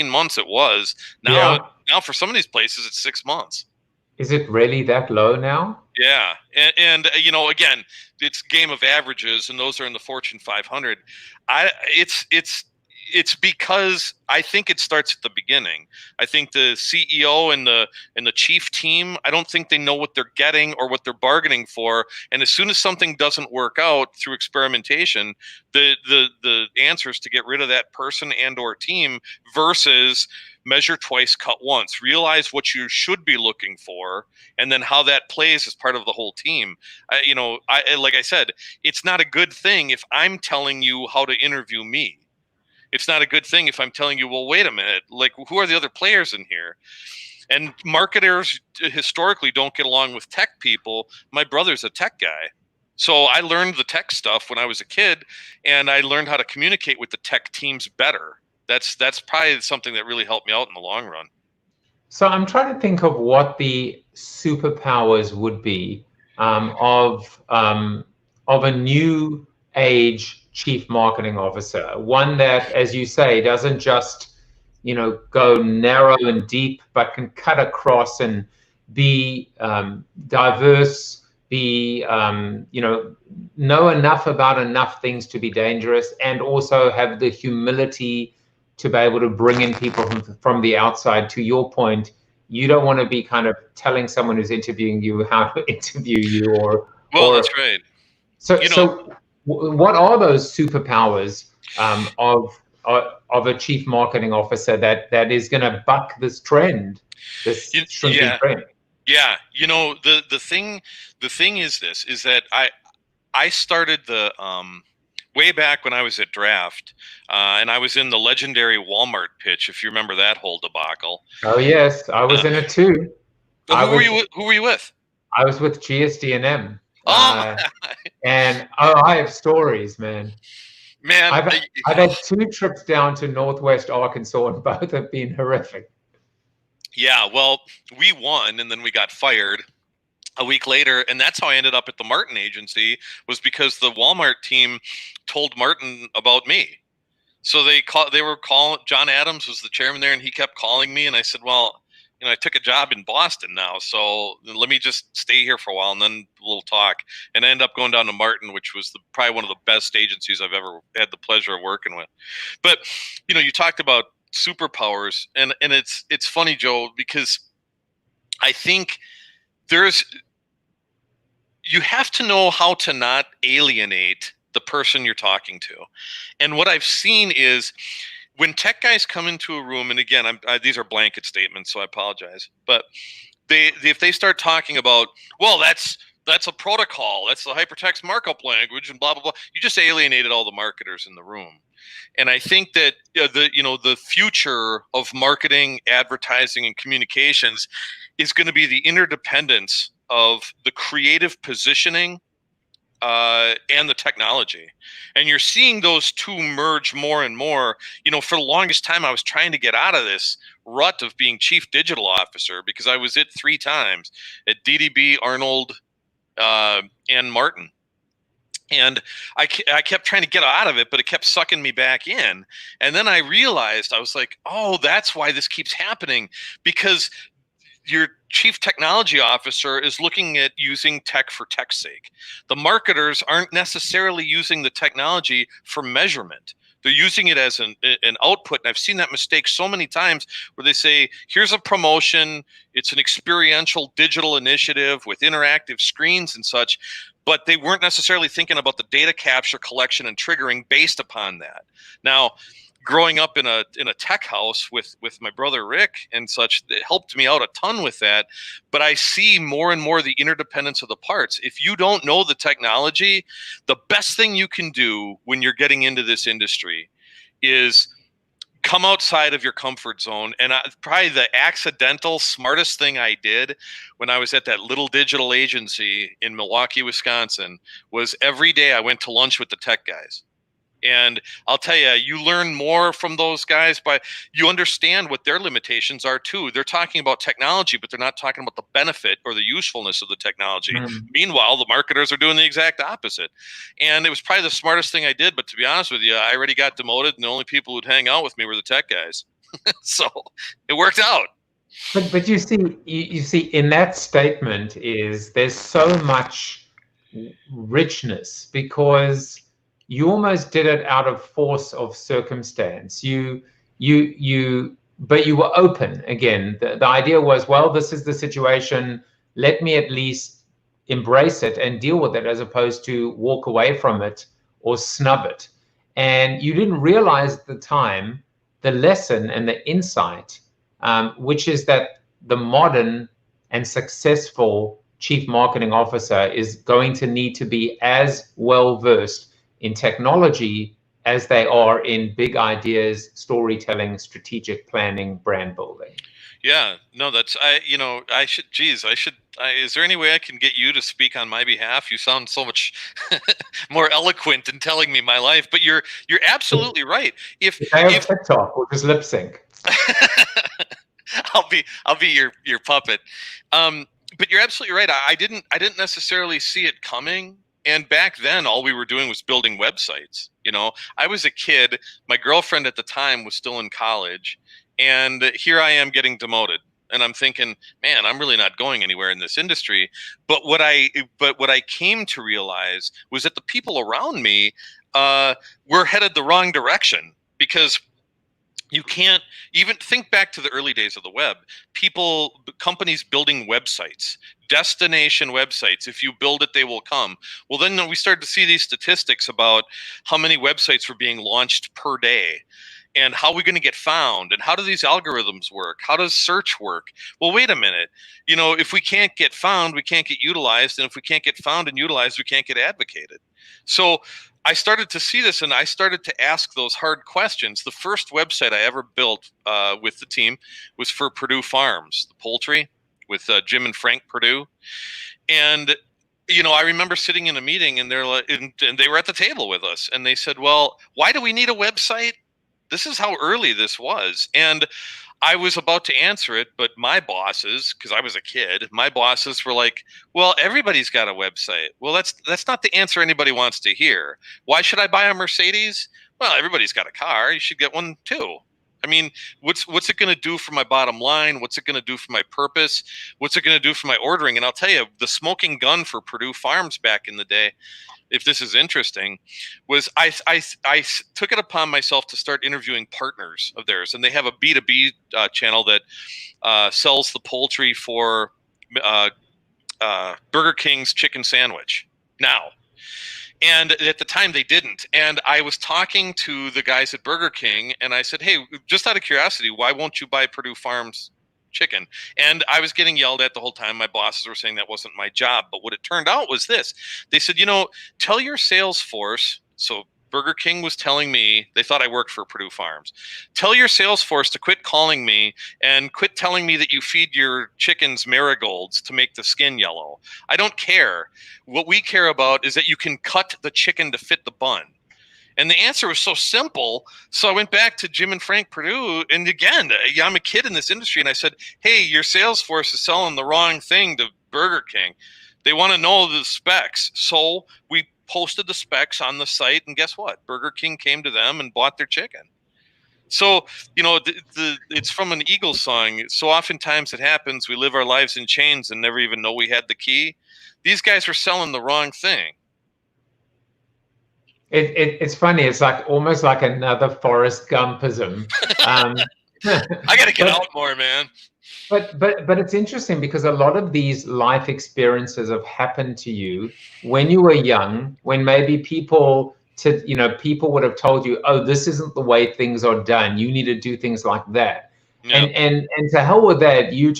months? It was. Now for some of these places, it's 6 months. Is it really that low now? Yeah. And again, it's game of averages, and those are in the Fortune 500. It's because I think it starts at the beginning. I think the CEO and the chief team, I don't think they know what they're getting or what they're bargaining for. And as soon as something doesn't work out through experimentation, the answer is to get rid of that person and or team, versus measure twice, cut once. Realize what you should be looking for, and then how that plays as part of the whole team. Like I said, it's not a good thing if I'm telling you how to interview me. It's not a good thing if I'm telling you, well, wait a minute, like, who are the other players in here? And marketers historically don't get along with tech people. My brother's a tech guy. So I learned the tech stuff when I was a kid, and I learned how to communicate with the tech teams better. That's probably something that really helped me out in the long run. So I'm trying to think of what the superpowers would be of a new age chief marketing officer, one that, as you say, doesn't just go narrow and deep, but can cut across and be diverse, be know enough about enough things to be dangerous, and also have the humility to be able to bring in people from the outside. To your point, you don't want to be kind of telling someone who's interviewing you how to interview you, that's right. So what are those superpowers of a chief marketing officer that is going to buck this trend, this shrinking trend? Yeah, the thing is that I started the way back when I was at Draft, and I was in the legendary Walmart pitch, if you remember that whole debacle. Oh yes, I was in it too. Who were you with? I was with GSD&M. Oh, and I have stories, man. I've had 2 trips down to Northwest Arkansas, and both have been horrific. Yeah, well, we won, and then we got fired a week later, and that's how I ended up at the Martin agency, was because the Walmart team told Martin about me. So they were calling. John Adams was the chairman there, and he kept calling me, and I said, well, I took a job in Boston now, so let me just stay here for a while, and then we'll talk. And I ended up going down to Martin, which was probably one of the best agencies I've ever had the pleasure of working with. But you talked about superpowers, and it's funny, Joe, because I think you have to know how to not alienate the person you're talking to. And what I've seen is, when tech guys come into a room, and again, these are blanket statements, so I apologize, but if they start talking about, well, that's a protocol, that's the hypertext markup language, and blah blah blah, you just alienated all the marketers in the room. And I think that the future of marketing, advertising, and communications is going to be the interdependence of the creative positioning and the technology. And you're seeing those two merge more and more. For the longest time, I was trying to get out of this rut of being chief digital officer, because I was it 3 times at DDB, Arnold, and Martin. And I kept trying to get out of it, but it kept sucking me back in. And then I realized, I was like, oh, that's why this keeps happening, because your chief technology officer is looking at using tech for tech's sake. The marketers aren't necessarily using the technology for measurement. They're using it as an output. And I've seen that mistake so many times where they say, here's a promotion. It's an experiential digital initiative with interactive screens and such. But they weren't necessarily thinking about the data capture, collection, and triggering based upon that. Now, growing up in a tech house with my brother Rick and such, it helped me out a ton with that. But I see more and more the interdependence of the parts. If you don't know the technology, the best thing you can do when you're getting into this industry is come outside of your comfort zone. And probably the accidental smartest thing I did when I was at that little digital agency in Milwaukee, Wisconsin, was every day I went to lunch with the tech guys. And I'll tell you, you learn more from those guys, but you understand what their limitations are too. They're talking about technology, but they're not talking about the benefit or the usefulness of the technology. Meanwhile, the marketers are doing the exact opposite. And it was probably the smartest thing I did. But to be honest with you, I already got demoted, and the only people who'd hang out with me were the tech guys. So it worked out. But you see, in that statement there's so much richness, because you almost did it out of force of circumstance. But you were open. Again, the idea was, well, this is the situation. Let me at least embrace it and deal with it, as opposed to walk away from it or snub it. And you didn't realize at the time the lesson and the insight, which is that the modern and successful chief marketing officer is going to need to be as well versed in technology as they are in big ideas, storytelling, strategic planning, brand building. Yeah, no, is there any way I can get you to speak on my behalf? You sound so much more eloquent in telling me my life, but you're absolutely right. If TikTok or just lip sync. I'll be your puppet. But you're absolutely right. I didn't necessarily see it coming. And back then, all we were doing was building websites. I was a kid. My girlfriend at the time was still in college. And here I am getting demoted. And I'm thinking, man, I'm really not going anywhere in this industry. But what I came to realize was that the people around me were headed the wrong direction, because you can't even think back to the early days of the web. Companies building websites, destination websites. If you build it, they will come. Well, then we started to see these statistics about how many websites were being launched per day, and how are we going to get found, and how do these algorithms work? How does search work? Well, wait a minute. If we can't get found, we can't get utilized. And if we can't get found and utilized, we can't get advocated. So I started to see this, and I started to ask those hard questions. The first website I ever built with the team was for Purdue Farms, the poultry, with Jim and Frank Purdue. And I remember sitting in a meeting, and they're like, and they were at the table with us, and they said, "Well, why do we need a website?" This is how early this was. And I was about to answer it, but my bosses, because I was a kid, my bosses were like, "Well, everybody's got a website." Well, that's not the answer anybody wants to hear. Why should I buy a Mercedes? Well, everybody's got a car. You should get one too. I mean, what's it going to do for my bottom line? What's it going to do for my purpose? What's it going to do for my ordering? And I'll tell you, the smoking gun for Purdue Farms back in the day, if this is interesting, was I took it upon myself to start interviewing partners of theirs. And they have a B2B channel that sells the poultry for Burger King's chicken sandwich now. And at the time they didn't. And I was talking to the guys at Burger King, and I said, "Hey, just out of curiosity, why won't you buy Purdue Farms chicken?" And I was getting yelled at the whole time. My bosses were saying that wasn't my job. But what it turned out was this. They said, tell your sales force. So Burger King was telling me, they thought I worked for Purdue Farms. Tell your sales force to quit calling me and quit telling me that you feed your chickens marigolds to make the skin yellow. I don't care. What we care about is that you can cut the chicken to fit the bun. And the answer was so simple. So I went back to Jim and Frank Purdue. And again, I'm a kid in this industry. And I said, "Hey, your sales force is selling the wrong thing to Burger King. They want to know the specs." So we posted the specs on the site. And guess what? Burger King came to them and bought their chicken. So, it's from an Eagles song. So oftentimes it happens, we live our lives in chains and never even know we had the key. These guys were selling the wrong thing. It's funny. It's like almost like another Forrest Gumpism. I got to get out more, man. But it's interesting because a lot of these life experiences have happened to you when you were young, when maybe people would have told you, oh, this isn't the way things are done. You need to do things like that. Yep. And to hell with that, you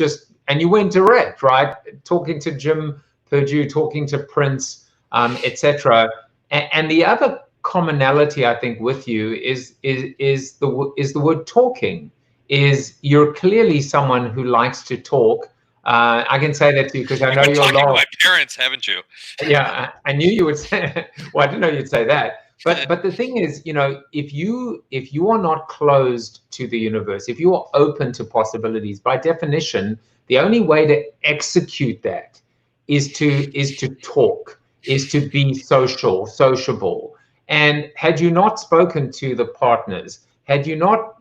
went direct, right? Talking to Jim Purdue, talking to Prince, etc. And the other commonality I think with you is the word talking. Is you're clearly someone who likes to talk. I can say that to you because I know you're talking to my parents, haven't you? Yeah, I knew you would say. Well, I didn't know you'd say that. But the thing is, if you are not closed to the universe, if you are open to possibilities, by definition, the only way to execute that is to talk, is to be sociable. And had you not spoken to the partners, had you not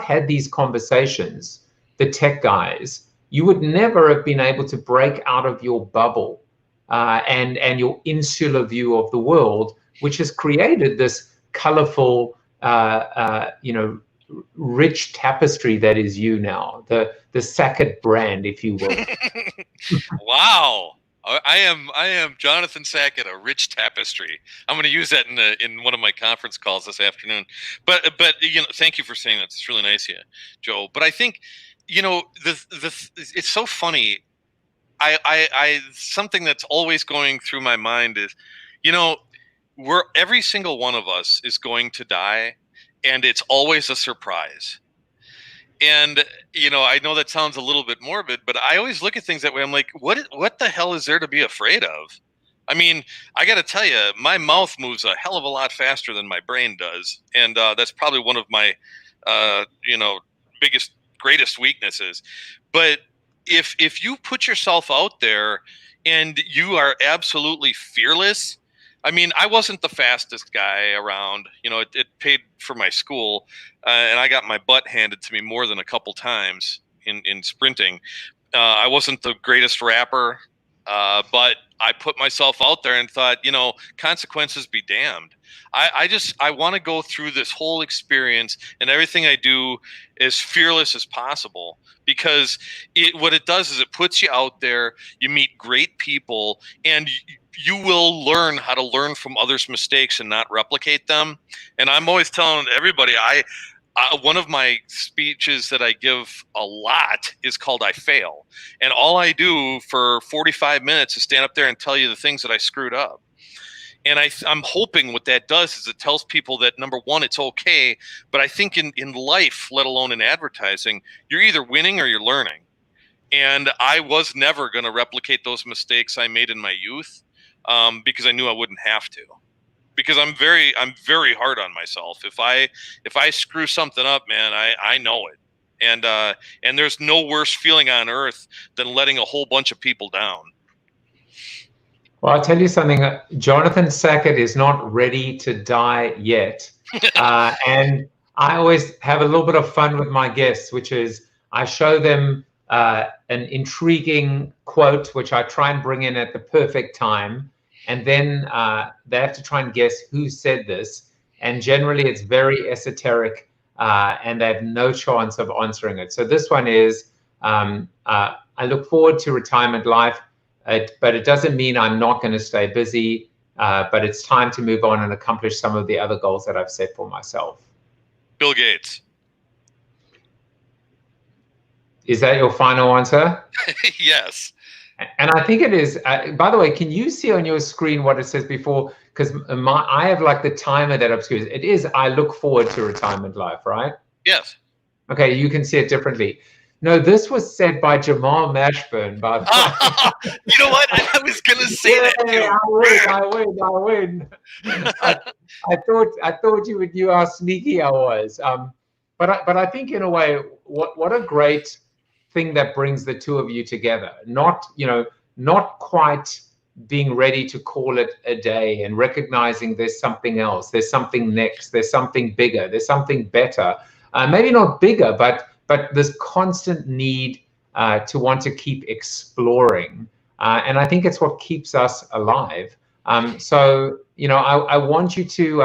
had these conversations, the tech guys, you would never have been able to break out of your bubble and your insular view of the world, which has created this colorful, rich tapestry that is you now, the Sackett brand, if you will. Wow. I am Jonathan Sackett, a rich tapestry. I'm going to use that in one of my conference calls this afternoon. But thank you for saying that. It's really nice of you, Joe. But I think it's so funny. I something that's always going through my mind is, every single one of us is going to die, and it's always a surprise. And, I know that sounds a little bit morbid, but I always look at things that way. I'm like, what the hell is there to be afraid of? I mean, I got to tell you, my mouth moves a hell of a lot faster than my brain does. And that's probably one of my, greatest weaknesses. But if you put yourself out there and you are absolutely fearless, I mean, I wasn't the fastest guy around. It paid for my school, and I got my butt handed to me more than a couple times in sprinting. I wasn't the greatest rapper, but I put myself out there and thought, consequences be damned. I want to go through this whole experience and everything I do as fearless as possible, because what it does is it puts you out there, you meet great people, and you will learn how to learn from others' mistakes and not replicate them. And I'm always telling everybody, one of my speeches that I give a lot is called I Fail. And all I do for 45 minutes is stand up there and tell you the things that I screwed up. And I'm hoping what that does is it tells people that, number one, it's okay. But I think in life, let alone in advertising, you're either winning or you're learning. And I was never going to replicate those mistakes I made in my youth. Because I knew I wouldn't have to, because I'm very hard on myself. If I screw something up, man, I know it. And there's no worse feeling on earth than letting a whole bunch of people down. Well, I'll tell you something. Jonathan Sackett is not ready to die yet. And I always have a little bit of fun with my guests, which is I show them an intriguing quote, which I try and bring in at the perfect time. And then they have to try and guess who said this. And generally it's very esoteric and they have no chance of answering it. So this one is, I look forward to retirement life, but it doesn't mean I'm not going to stay busy, but it's time to move on and accomplish some of the other goals that I've set for myself. Bill Gates. Is that your final answer? Yes. And I think it is. By the way, can you see on your screen what it says before? Because I have like the timer that obscures. It is, I look forward to retirement life, right? Yes. Okay, you can see it differently. No, this was said by Jamal Mashburn. By the way. You know what? I was going to say that too. I win. I thought you knew how sneaky I was. But I think in a way, what a great thing that brings the two of you together. Not quite being ready to call it a day and recognizing there's something else, there's something next, there's something bigger, there's something better. maybe not bigger, but this constant need to want to keep exploring. And I think it's what keeps us alive. So, you know, I want you to,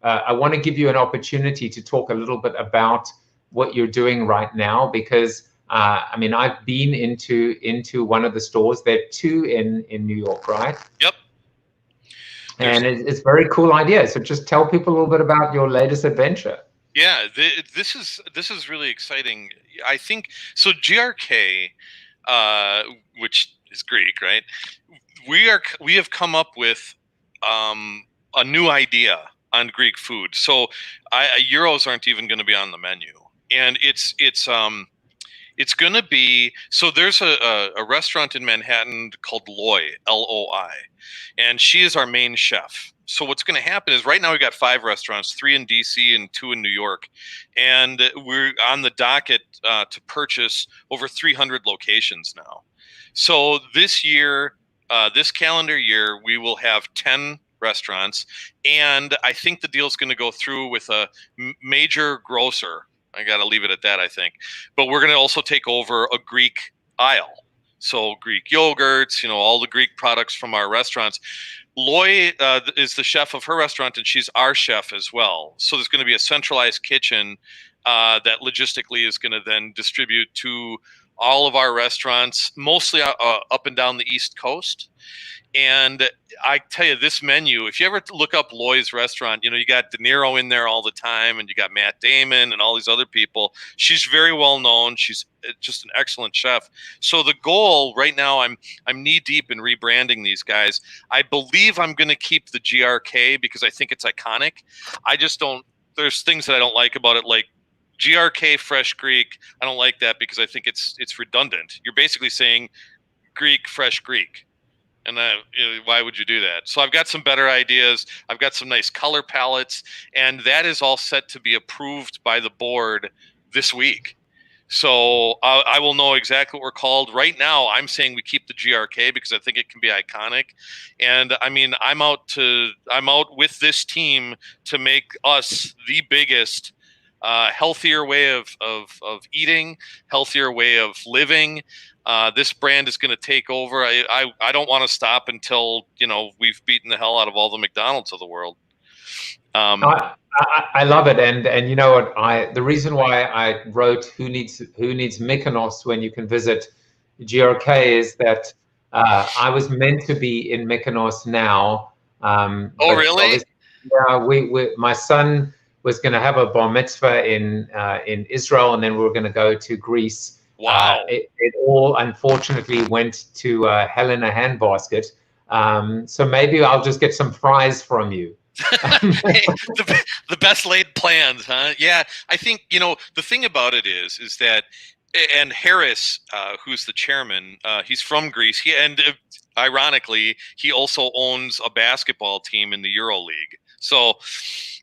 I want to give you an opportunity to talk a little bit about what you're doing right now, because I mean, I've been into one of the stores. There are two in New York, right? Yep. And it's a very cool idea. So just tell people a little bit about your latest adventure. Yeah, this is really exciting. I think so. GRK, which is Greek, right? We have come up with a new idea on Greek food. So gyros aren't even going to be on the menu, and it's going to be, so there's a restaurant in Manhattan called Loi, Loi, and she is our main chef. So what's going to happen is right now we got 5 restaurants, 3 in DC and 2 in New York, and we're on the docket to purchase over 300 locations now. So this year, this calendar year, we will have 10 restaurants, and I think the deal's going to go through with a major grocer. I got to leave it at that, I think. But we're going to also take over a Greek aisle. So Greek yogurts, you know, all the Greek products from our restaurants. Loi is the chef of her restaurant, and she's our chef as well. So there's going to be a centralized kitchen that logistically is going to then distribute to all of our restaurants, mostly up and down the East Coast. And I tell you, this menu, if you ever look up Loi's restaurant, you know, you got De Niro in there all the time, and you got Matt Damon and all these other people. She's very well known. She's just an excellent chef. So the goal right now, I'm knee deep in rebranding these guys. I believe I'm going to keep the GRK because I think it's iconic. I just don't, there's things that I don't like about it, like GRK Fresh Greek. I don't like that because I think it's redundant. You're basically saying Greek Fresh Greek. And you know, why would you do that? So I've got some better ideas. I've got some nice color palettes, and that is all set to be approved by the board this week. So I will know exactly what we're called. Right now, I'm saying we keep the GRK because I think it can be iconic. And I mean, I'm out with this team to make us the biggest, healthier way of eating, healthier way of living. This brand is going to take over. I don't want to stop until, you know, we've beaten the hell out of all the McDonald's of the world. I love it, and you know what? The reason why I wrote who needs Mykonos when you can visit GRK is that I was meant to be in Mykonos now. Oh, really? Yeah, my son was going to have a bar mitzvah in Israel, and then we were going to go to Greece. Wow. It all unfortunately went to hell in a handbasket. So maybe I'll just get some fries from you. Hey, the best laid plans, huh? Yeah, I think, you know, the thing about it is that, and Harris, who's the chairman, he's from Greece. Ironically, he also owns a basketball team in the EuroLeague. So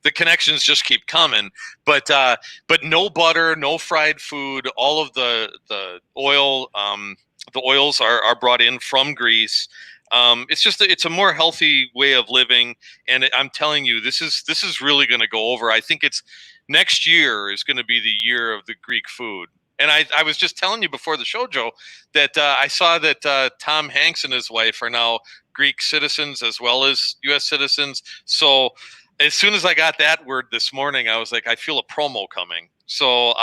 the connections just keep coming, but no butter, no fried food. All of the oil, the oils are brought in from Greece. It's a more healthy way of living, and I'm telling you, this is really going to go over. I think next year is going to be the year of the Greek food. And I was just telling you before the show, Joe, that I saw that Tom Hanks and his wife are now Greek citizens as well as U.S. citizens. So as soon as I got that word this morning, I was like, I feel a promo coming. So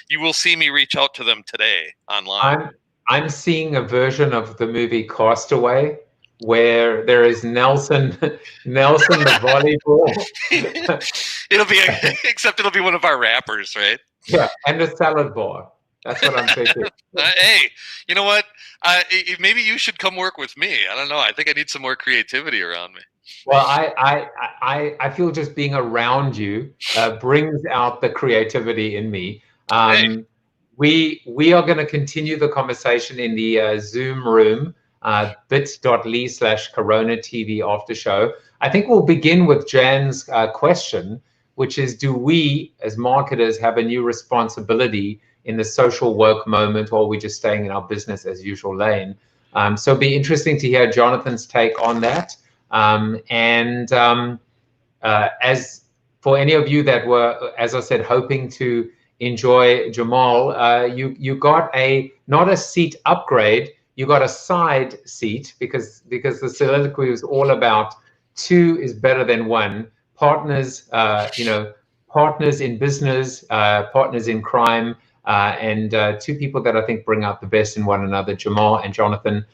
you will see me reach out to them today online. I'm seeing a version of the movie Castaway where there is Nelson the volleyball. It'll be one of our rappers, right? Yeah, and a salad bar. That's what I'm thinking. Hey, you know what? Maybe you should come work with me. I don't know. I think I need some more creativity around me. Well, I feel just being around you brings out the creativity in me. Hey. We are going to continue the conversation in the Zoom room, bit.ly/CoronaTV after show. I think we'll begin with Jan's question, which is, do we as marketers have a new responsibility in the social work moment, or are we just staying in our business as usual lane? So it'll be interesting to hear Jonathan's take on that. As for any of you that were, as I said, hoping to enjoy Jamal. You got not a seat upgrade, you got a side seat because the soliloquy was all about 2 is better than 1. Partners, partners in business, partners in crime, and 2 people that I think bring out the best in one another, Jamal and Jonathan.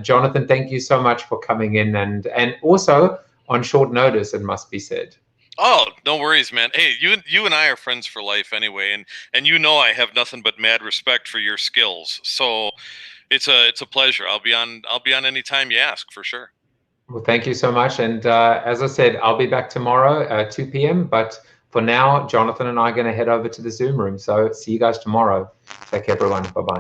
Jonathan, thank you so much for coming in and also on short notice, it must be said. Oh, no worries, man. Hey, you and I are friends for life anyway, and you know I have nothing but mad respect for your skills. So it's a pleasure. I'll be on anytime you ask, for sure. Well, thank you so much. And as I said, I'll be back tomorrow at 2 p.m. But for now, Jonathan and I are going to head over to the Zoom room. So see you guys tomorrow. Take care, everyone. Bye-bye.